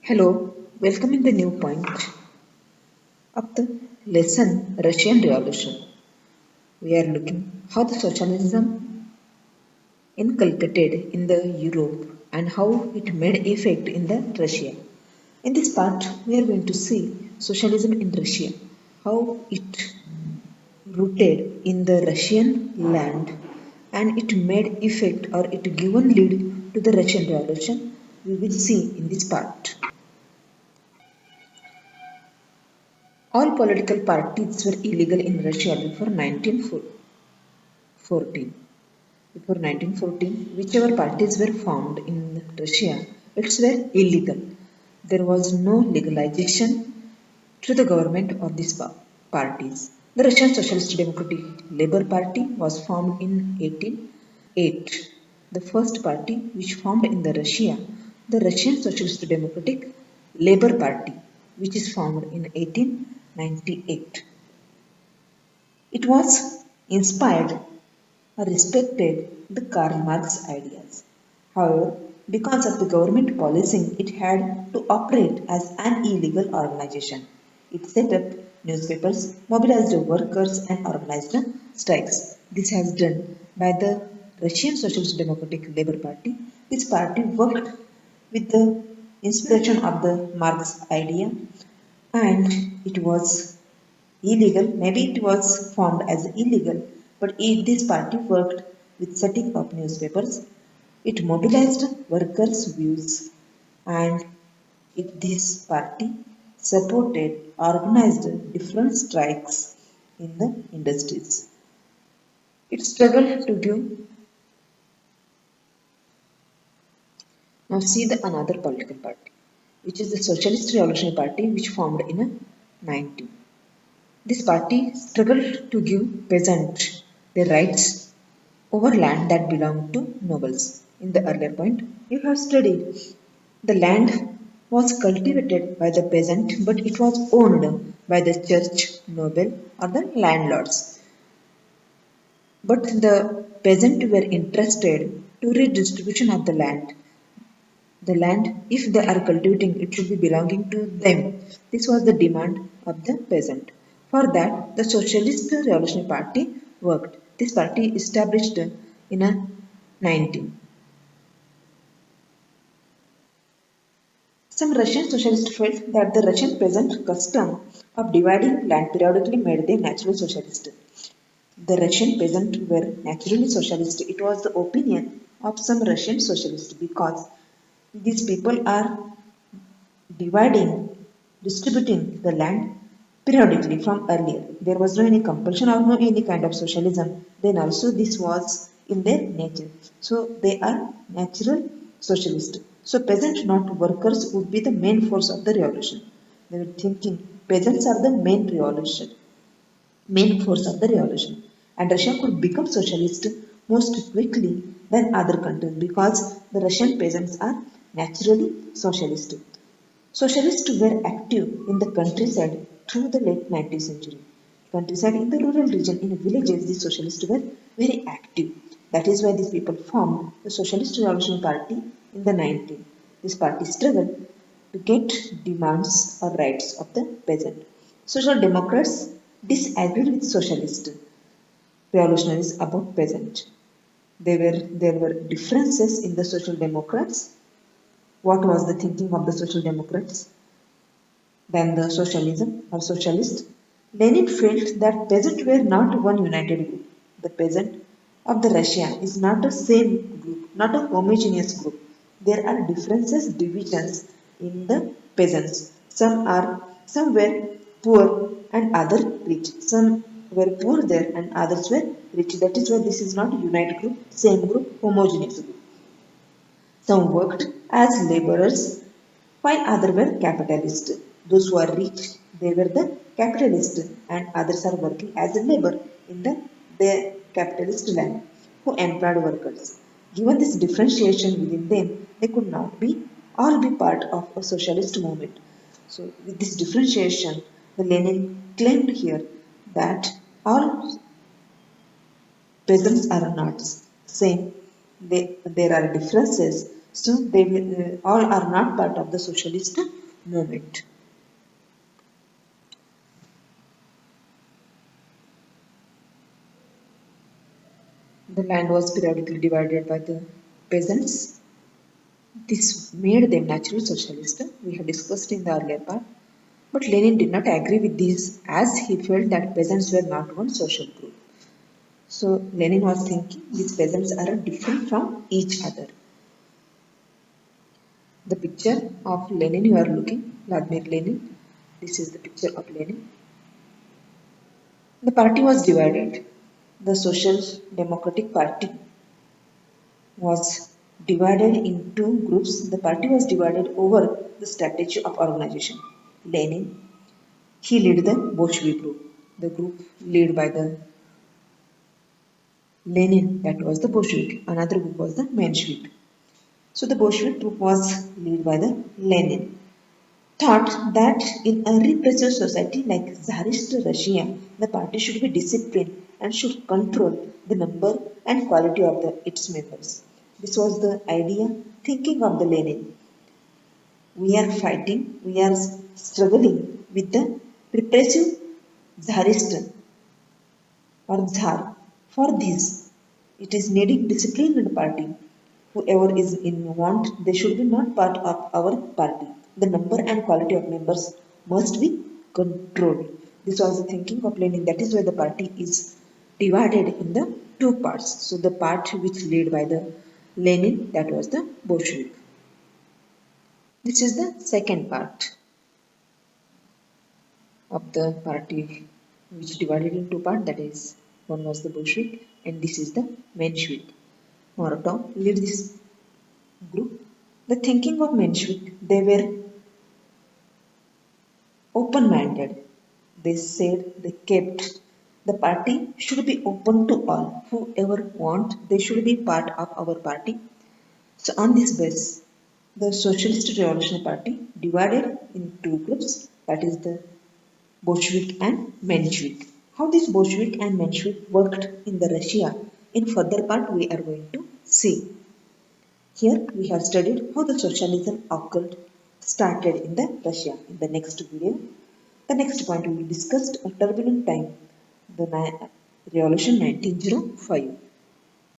Hello, welcome in the new point of the lesson Russian Revolution. We are looking how the socialism inculcated in the Europe and how it made effect in the Russia. In this part, we are going to see socialism in Russia, how it rooted in the Russian land and it made effect or it given lead to the Russian Revolution. We will see in this part. All political parties were illegal in Russia before 1914. Before 1914, whichever parties were formed in Russia, it were illegal. There was no legalization to the government of these parties. The Russian Socialist Democratic Labour Party was formed in 1808. The first party which formed in the Russia, the Russian Socialist Democratic Labour Party, which is formed in 1898. It was inspired or respected the Karl Marx ideas. However, because of the government policing, it had to operate as an illegal organization. It set up newspapers, mobilized workers, and organized strikes. This has done by the Russian Socialist Democratic Labour Party. This party worked with the inspiration of the Marx idea and it was illegal. Maybe it was formed as illegal, but this party worked with setting up newspapers. It mobilized workers' views, and this party supported organized different strikes in the industries. It struggled to give. Now see the another political party, which is the Socialist Revolutionary Party, which formed in a 19. This party struggled to give peasants their rights over land that belonged to nobles. In the earlier point, you have studied the land was cultivated by the peasant, but it was owned by the church, noble, or the landlords. But the peasant were interested to redistribution of the land. The land, if they are cultivating, it should be belonging to them. This was the demand of the peasant. For that, the Socialist Revolutionary Party worked. This party established in a 19. Some Russian socialists felt that the Russian peasant custom of dividing land periodically made them naturally socialist. The Russian peasants were naturally socialist. It was the opinion of some Russian socialists because these people are dividing, distributing the land periodically from earlier. There was no any compulsion or no any kind of socialism. Then also this was in their nature. So they are natural socialist. So peasant, not workers, would be the main force of the revolution. They were thinking peasants are the main force of the revolution. And Russia could become socialist most quickly than other countries because the Russian peasants are naturally socialist. Socialists were active in the countryside through the late 19th century. Countryside in the rural region, in villages, the socialists were very active. That is why these people formed the Socialist Revolutionary Party in the 19th. This party struggled to get demands or rights of the peasant. Social Democrats disagreed with socialist revolutionaries about peasant. There were differences in the Social Democrats. What was the thinking of the Social Democrats? Than the socialism or socialist. Lenin felt that peasants were not one united group. The peasant of the Russia is not a same group, not a homogeneous group. There are differences, divisions in the peasants. Some were poor and other rich. Some were poor there and others were rich. That is why this is not a united group, same group, homogeneous group. Some worked as laborers while others were capitalists. Those who are rich, they were the capitalists, and others are working as a labor in the capitalist land who employed workers. Given this differentiation within them, they could not be all be part of a socialist movement. So, with this differentiation, the Lenin claimed here that all peasants are not same. There are differences. So all are not part of the socialist movement. The land was periodically divided by the peasants. This made them natural socialists. We have discussed in the earlier part. But Lenin did not agree with this as he felt that peasants were not one social group. So Lenin was thinking these peasants are different from each other. The picture of Lenin you are looking, Vladimir Lenin. This is the picture of Lenin. The party was divided. The Social Democratic Party was divided into groups. The party was divided over the strategy of organization. Lenin, he led the Bolshevik group. The group led by the Lenin, that was the Bolshevik. Another group was the Menshevik. So the Bolshevik group was led by the Lenin. Thought that in a repressive society like Tsarist Russia, the party should be disciplined and should control the number and quality of its members. This was the idea, thinking of the Lenin. We are fighting, we are struggling with the repressive Tsarist or Tsar. For this, it is needing discipline in the party. Whoever is in want, they should be not part of our party. The number and quality of members must be controlled. This was the thinking of Lenin. That is why the party is divided in the two parts. So the part which led by the Lenin, that was the Bolshevik. This is the second part of the party which divided into part, that is one was the Bolshevik and this is the Menshevik. Morotov led this group. The thinking of Menshevik, they were open-minded. They said they kept the party should be open to all. Whoever want, they should be part of our party. So on this basis, the Socialist Revolutionary Party divided in two groups, that is the Bolshevik and Menshevik. How this Bolshevik and Menshevik worked in the Russia, in further part we are going to see. Here we have studied how the socialism occurred, started in the Russia. In the next video, the next point we will discuss a turbulent time, the Revolution 1905.